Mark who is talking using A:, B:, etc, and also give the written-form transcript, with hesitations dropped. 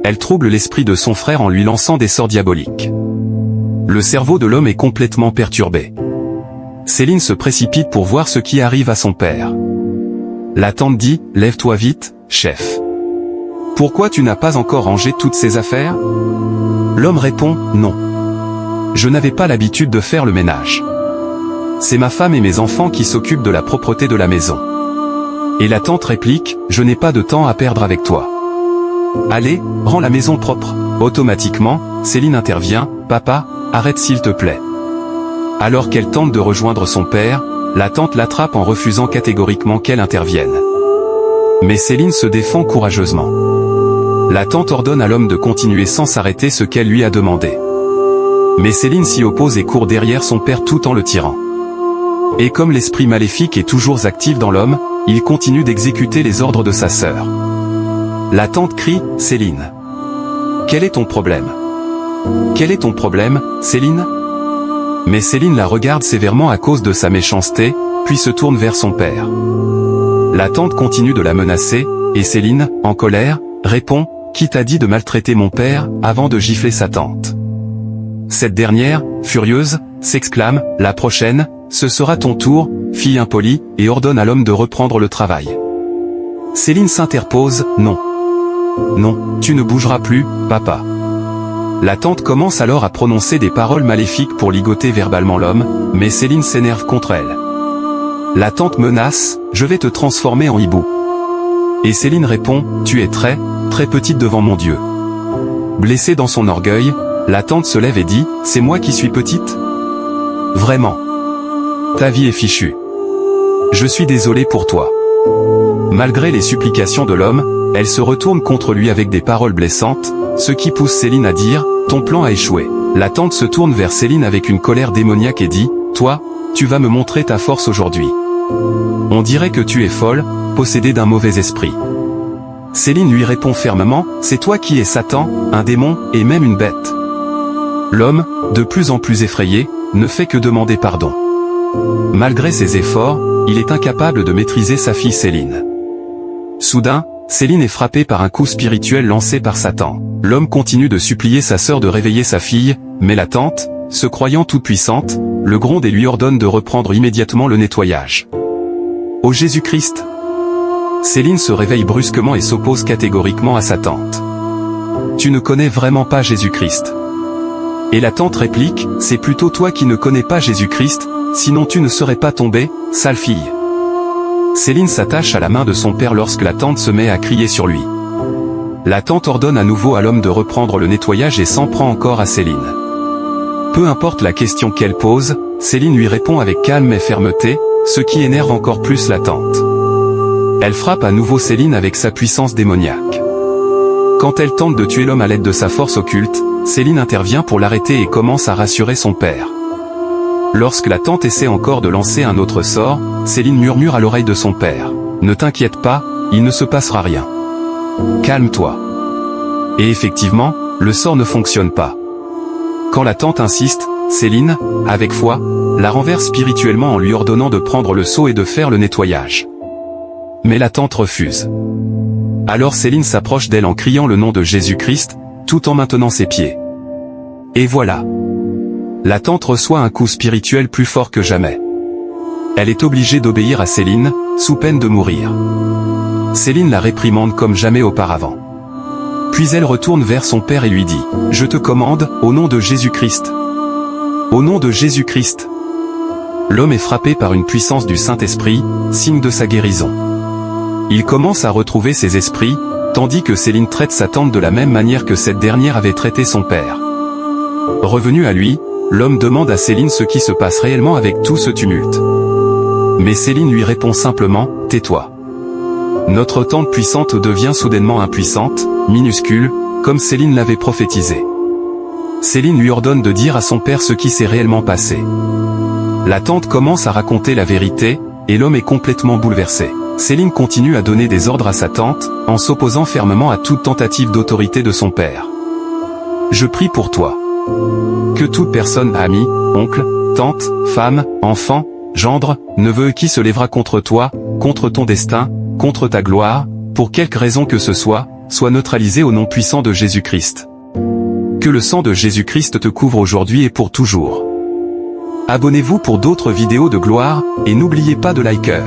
A: Elle trouble l'esprit de son frère en lui lançant des sorts diaboliques. Le cerveau de l'homme est complètement perturbé. Céline se précipite pour voir ce qui arrive à son père. La tante dit « Lève-toi vite, chef. Pourquoi tu n'as pas encore rangé toutes ces affaires ?» L'homme répond « Non. Je n'avais pas l'habitude de faire le ménage. C'est ma femme et mes enfants qui s'occupent de la propreté de la maison. » Et la tante réplique « Je n'ai pas de temps à perdre avec toi. Allez, rends la maison propre. » Automatiquement, Céline intervient « Papa, arrête s'il te plaît. » Alors qu'elle tente de rejoindre son père, la tante l'attrape en refusant catégoriquement qu'elle intervienne. Mais Céline se défend courageusement. La tante ordonne à l'homme de continuer sans s'arrêter ce qu'elle lui a demandé. Mais Céline s'y oppose et court derrière son père tout en le tirant. Et comme l'esprit maléfique est toujours actif dans l'homme, il continue d'exécuter les ordres de sa sœur. La tante crie « Céline. Quel est ton problème ? Quel est ton problème, Céline ?» Mais Céline la regarde sévèrement à cause de sa méchanceté, puis se tourne vers son père. La tante continue de la menacer, et Céline, en colère, répond « Qui t'a dit de maltraiter mon père ?» avant de gifler sa tante. Cette dernière, furieuse, s'exclame « La prochaine, ce sera ton tour, fille impolie » et ordonne à l'homme de reprendre le travail. Céline s'interpose « Non. Non, tu ne bougeras plus, papa. » La tante commence alors à prononcer des paroles maléfiques pour ligoter verbalement l'homme, mais Céline s'énerve contre elle. La tante menace « Je vais te transformer en hibou. » Et Céline répond « Tu es très, très petite devant mon Dieu. » Blessée dans son orgueil, la tante se lève et dit « C'est moi qui suis petite ? Vraiment. Ta vie est fichue. Je suis désolée pour toi. » Malgré les supplications de l'homme, elle se retourne contre lui avec des paroles blessantes, ce qui pousse Céline à dire « Ton plan a échoué. » La tante se tourne vers Céline avec une colère démoniaque et dit « Toi, tu vas me montrer ta force aujourd'hui. On dirait que tu es folle, possédée d'un mauvais esprit. » Céline lui répond fermement « C'est toi qui es Satan, un démon, et même une bête. » L'homme, de plus en plus effrayé, ne fait que demander pardon. Malgré ses efforts, il est incapable de maîtriser sa fille Céline. Soudain, Céline est frappée par un coup spirituel lancé par Satan. L'homme continue de supplier sa sœur de réveiller sa fille, mais la tante, se croyant toute puissante, le gronde et lui ordonne de reprendre immédiatement le nettoyage. Ô Jésus-Christ! Céline se réveille brusquement et s'oppose catégoriquement à sa tante. Tu ne connais vraiment pas Jésus-Christ. Et la tante réplique, c'est plutôt toi qui ne connais pas Jésus-Christ, sinon tu ne serais pas tombée, sale fille. Céline s'attache à la main de son père lorsque la tante se met à crier sur lui. La tante ordonne à nouveau à l'homme de reprendre le nettoyage et s'en prend encore à Céline. Peu importe la question qu'elle pose, Céline lui répond avec calme et fermeté, ce qui énerve encore plus la tante. Elle frappe à nouveau Céline avec sa puissance démoniaque. Quand elle tente de tuer l'homme à l'aide de sa force occulte, Céline intervient pour l'arrêter et commence à rassurer son père. Lorsque la tante essaie encore de lancer un autre sort, Céline murmure à l'oreille de son père. « Ne t'inquiète pas, il ne se passera rien. Calme-toi. » Et effectivement, le sort ne fonctionne pas. Quand la tante insiste, Céline, avec foi, la renverse spirituellement en lui ordonnant de prendre le seau et de faire le nettoyage. Mais la tante refuse. Alors Céline s'approche d'elle en criant le nom de Jésus-Christ, tout en maintenant ses pieds. Et voilà. La tante reçoit un coup spirituel plus fort que jamais. Elle est obligée d'obéir à Céline, sous peine de mourir. Céline la réprimande comme jamais auparavant. Puis elle retourne vers son père et lui dit « Je te commande, au nom de Jésus-Christ. Au nom de Jésus-Christ. » L'homme est frappé par une puissance du Saint-Esprit, signe de sa guérison. Il commence à retrouver ses esprits, tandis que Céline traite sa tante de la même manière que cette dernière avait traité son père. Revenu à lui, l'homme demande à Céline ce qui se passe réellement avec tout ce tumulte. Mais Céline lui répond simplement « Tais-toi. » Notre tante puissante devient soudainement impuissante, minuscule, comme Céline l'avait prophétisé. Céline lui ordonne de dire à son père ce qui s'est réellement passé. La tante commence à raconter la vérité, et l'homme est complètement bouleversé. Céline continue à donner des ordres à sa tante, en s'opposant fermement à toute tentative d'autorité de son père. « Je prie pour toi. Que toute personne, ami, oncle, tante, femme, enfant, gendre, neveu qui se lèvera contre toi, contre ton destin, contre ta gloire, pour quelque raison que ce soit, soient neutralisés au nom puissant de Jésus-Christ. Que le sang de Jésus-Christ te couvre aujourd'hui et pour toujours. Abonnez-vous pour d'autres vidéos de gloire, et n'oubliez pas de liker.